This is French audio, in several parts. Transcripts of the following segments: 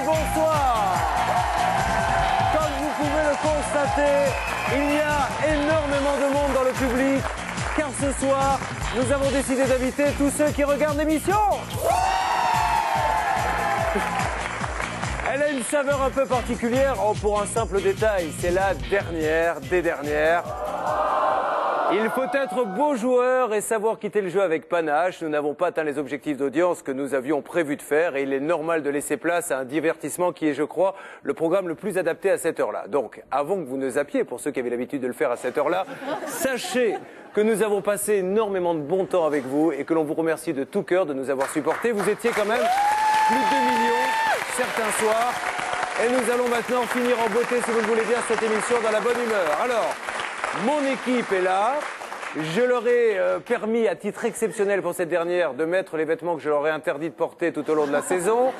bonsoir. Comme vous pouvez le constater, il y a énormément de monde dans le public, car ce soir, nous avons décidé d'inviter tous ceux qui regardent l'émission. Elle a une saveur un peu particulière, pour un simple détail, c'est la dernière des dernières. Il faut être beau joueur et savoir quitter le jeu avec panache. Nous n'avons pas atteint les objectifs d'audience que nous avions prévu de faire et il est normal de laisser place à un divertissement qui est, je crois, le programme le plus adapté à cette heure-là. Donc, avant que vous ne zappiez, pour ceux qui avaient l'habitude de le faire à cette heure-là, sachez que nous avons passé énormément de bon temps avec vous et que l'on vous remercie de tout cœur de nous avoir supportés. Vous étiez quand même plus de 2 millions certains soirs. Et nous allons maintenant finir en beauté, si vous le voulez bien, cette émission dans la bonne humeur. Alors, mon équipe est là. Je leur ai permis, à titre exceptionnel pour cette dernière, de mettre les vêtements que je leur ai interdit de porter tout au long de la saison.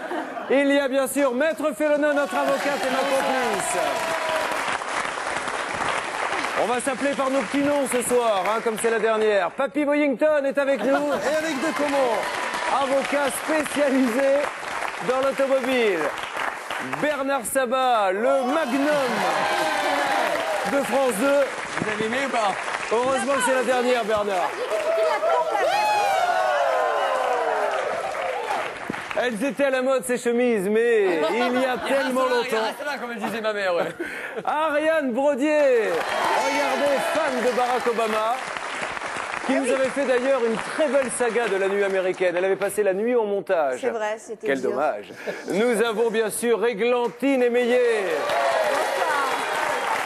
Il y a bien sûr Maître Félonin, notre avocate et ma complice. On va s'appeler par nos petits noms ce soir, hein, comme c'est la dernière. Papy Boyington est avec nous et Eric Decomont, avocat spécialisé dans l'automobile. Bernard Sabat, le magnum de France 2. Vous avez aimé ou pas? Heureusement que c'est la dernière, Bernard. Elles étaient à la mode, ces chemises, mais il y a tellement longtemps. Il reste là, comme elle disait ma mère, ouais. Ariane Brodier, regardez, fan de Barack Obama, qui nous avait fait d'ailleurs une très belle saga de la nuit américaine. Elle avait passé la nuit au montage. C'est vrai, c'était Quel dur. dommage. Nous avons bien sûr Églantine Émeillé.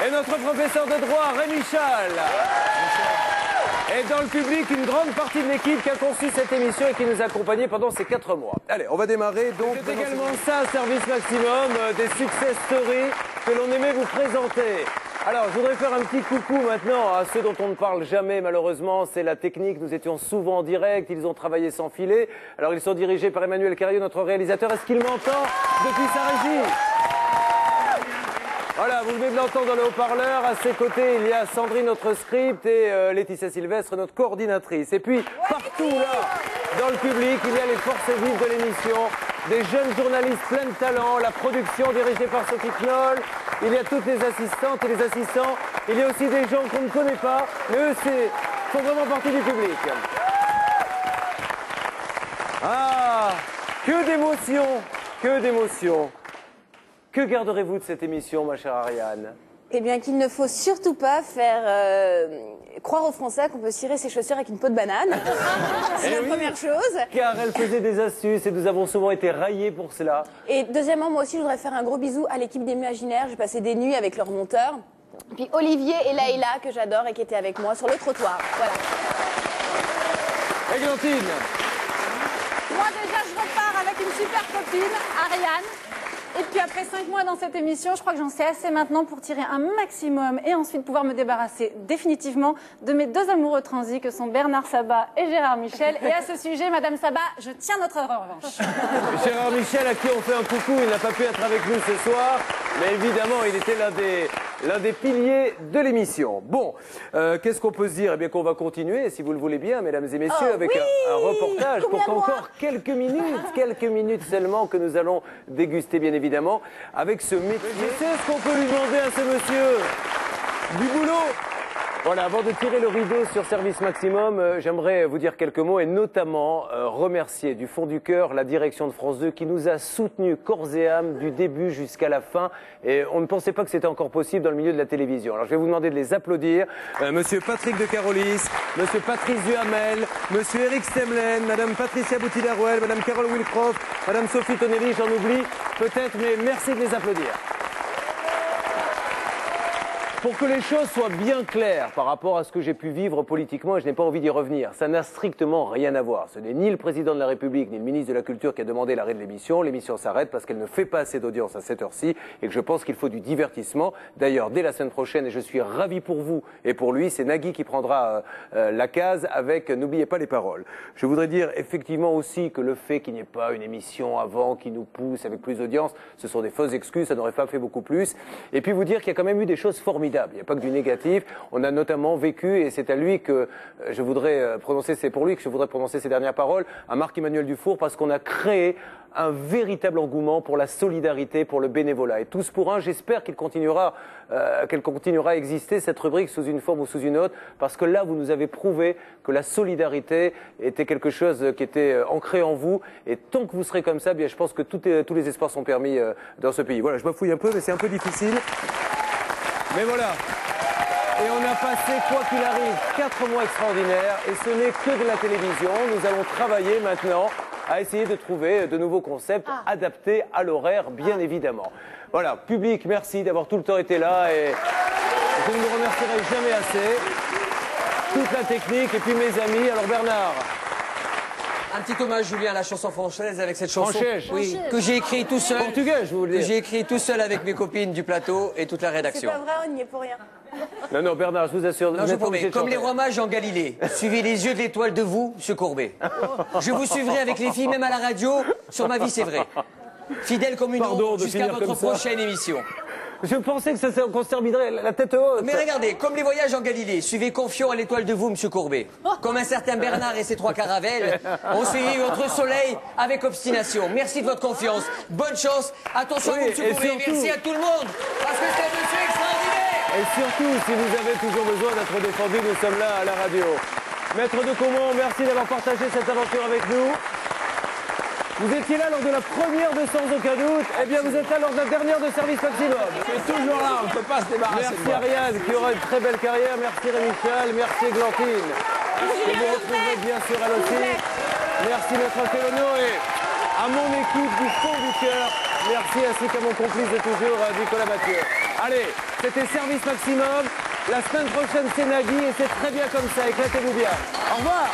Et notre professeur de droit, Rémi Chal. Et dans le public, une grande partie de l'équipe qui a conçu cette émission et qui nous a accompagnés pendant ces 4 mois. Allez, on va démarrer. Donc, c'est également ça, Service Maximum, des success stories que l'on aimait vous présenter. Alors, je voudrais faire un petit coucou maintenant à ceux dont on ne parle jamais, malheureusement. C'est la technique. Nous étions souvent en direct. Ils ont travaillé sans filet. Alors, ils sont dirigés par Emmanuel Carrieux, notre réalisateur. Est-ce qu'il m'entend depuis sa régie ? Voilà, vous venez de l'entendre dans le haut-parleur. À ses côtés, il y a Sandrine, notre script, et Laetitia Sylvestre, notre coordinatrice. Et puis, partout là, dans le public, il y a les forces vives de l'émission, des jeunes journalistes pleins de talent, la production dirigée par Sophie Knoll, il y a toutes les assistantes et les assistants, il y a aussi des gens qu'on ne connaît pas, mais eux, font vraiment partie du public. Ah, que d'émotions, que d'émotions. Que garderez-vous de cette émission, ma chère Ariane? Eh bien, qu'il ne faut surtout pas faire croire aux Français qu'on peut cirer ses chaussures avec une peau de banane. C'est la première chose. Car elle faisait des astuces et nous avons souvent été raillés pour cela. Et deuxièmement, moi aussi, je voudrais faire un gros bisou à l'équipe d'Imaginaire. J'ai passé des nuits avec leur monteur. Puis Olivier et Laïla, que j'adore et qui étaient avec moi sur le trottoir. Voilà. Églantine. Moi déjà je repars avec une super copine, Ariane. Et puis après 5 mois dans cette émission, je crois que j'en sais assez maintenant pour tirer un maximum et ensuite pouvoir me débarrasser définitivement de mes 2 amoureux transis que sont Bernard Sabat et Gérard Michel. Et à ce sujet, Madame Sabat, je tiens notre revanche. Gérard Michel, à qui on fait un coucou, il n'a pas pu être avec nous ce soir, mais évidemment, il était l'un des piliers de l'émission. Bon, qu'est-ce qu'on peut se dire? Eh bien qu'on va continuer, si vous le voulez bien, mesdames et messieurs, avec un reportage pour qu'encore quelques minutes seulement que nous allons déguster, bien évidemment, avec ce métier. Je sais ce qu'on peut lui demander à ce monsieur. Du boulot. Voilà, avant de tirer le rideau sur Service Maximum, j'aimerais vous dire quelques mots et notamment remercier du fond du cœur la direction de France 2 qui nous a soutenus corps et âme du début jusqu'à la fin. Et on ne pensait pas que c'était encore possible dans le milieu de la télévision. Alors je vais vous demander de les applaudir. Monsieur Patrick de Carolis, Monsieur Patrice Duhamel, Monsieur Eric Stemlen, Madame Patricia Boutidarouel, Madame Carole Wilcroft, Madame Sophie Tonelli, j'en oublie peut-être, mais merci de les applaudir. Pour que les choses soient bien claires par rapport à ce que j'ai pu vivre politiquement, et je n'ai pas envie d'y revenir, ça n'a strictement rien à voir. Ce n'est ni le président de la République, ni le ministre de la Culture qui a demandé l'arrêt de l'émission. L'émission s'arrête parce qu'elle ne fait pas assez d'audience à cette heure-ci et que je pense qu'il faut du divertissement. D'ailleurs, dès la semaine prochaine, et je suis ravi pour vous et pour lui, c'est Nagui qui prendra la case avec « N'oubliez pas les paroles ». Je voudrais dire effectivement aussi que le fait qu'il n'y ait pas une émission avant qui nous pousse avec plus d'audience, ce sont des fausses excuses, ça n'aurait pas fait beaucoup plus. Et puis vous dire qu'il y a quand même eu des choses formidables. formidable. Il n'y a pas que du négatif. On a notamment vécu, et c'est à lui que je voudrais prononcer, c'est pour lui que je voudrais prononcer ces dernières paroles, à Marc-Emmanuel Dufour, parce qu'on a créé un véritable engouement pour la solidarité, pour le bénévolat. Et tous pour un, j'espère qu'elle continuera à exister, cette rubrique, sous une forme ou sous une autre, parce que là, vous nous avez prouvé que la solidarité était quelque chose qui était ancré en vous. Et tant que vous serez comme ça, bien, je pense que tous les espoirs sont permis dans ce pays. Voilà, je bafouille un peu, mais c'est un peu difficile. Mais voilà. Et on a passé, quoi qu'il arrive, 4 mois extraordinaires. Et ce n'est que de la télévision. Nous allons travailler maintenant à essayer de trouver de nouveaux concepts adaptés à l'horaire, bien évidemment. Voilà, public, merci d'avoir tout le temps été là. Et je ne vous remercierai jamais assez. Toute la technique et puis mes amis. Alors Bernard. Un petit hommage, Julien, à la chanson française avec cette chanson Oui. que j'ai écrit tout seul. Portugais, je vous le Que dis. j'ai écrit tout seul avec mes copines du plateau et toute la C'est rédaction. pas vrai, on n'y est pour rien. Non, non, Bernard, je vous assure. Non, je promets, comme les rois mages en Galilée, suivez les yeux de l'étoile de vous, monsieur Courbet. Je vous suivrai avec les filles, même à la radio, sur ma vie, c'est vrai. Fidèle comme une Pardon ombre de jusqu'à finir votre comme ça. prochaine émission. Je pensais que qu'on se terminerait la tête haute. Mais regardez, comme les voyages en Galilée, suivez confiant à l'étoile de vous, monsieur Courbet. Comme un certain Bernard et ses 3 caravelles, on suivi votre soleil avec obstination. Merci de votre confiance. Bonne chance. Attention, Oui, monsieur et Courbet. surtout- Merci à tout le monde. Parce que c'est un monsieur extraordinaire. Et surtout, si vous avez toujours besoin d'être défendu, nous sommes là à la radio. Maître de Caumont, merci d'avoir partagé cette aventure avec nous. Vous étiez là lors de la première de Sans aucun doute. Eh bien, vous êtes là lors de la dernière de Service Maximum. C'est toujours là, on ne peut pas se débarrasser de Merci moi. Ariane, qui aura une très belle carrière. Merci Rémichal, merci Glantine. Et vous retrouverez bien sûr elle aussi. Merci Maître Félono et à mon équipe du fond du cœur. Merci ainsi qu'à mon complice de toujours, Nicolas Mathieu. Allez, c'était Service Maximum. La semaine prochaine, c'est Nagui et c'est très bien comme ça. Éclatez-vous bien. Au revoir.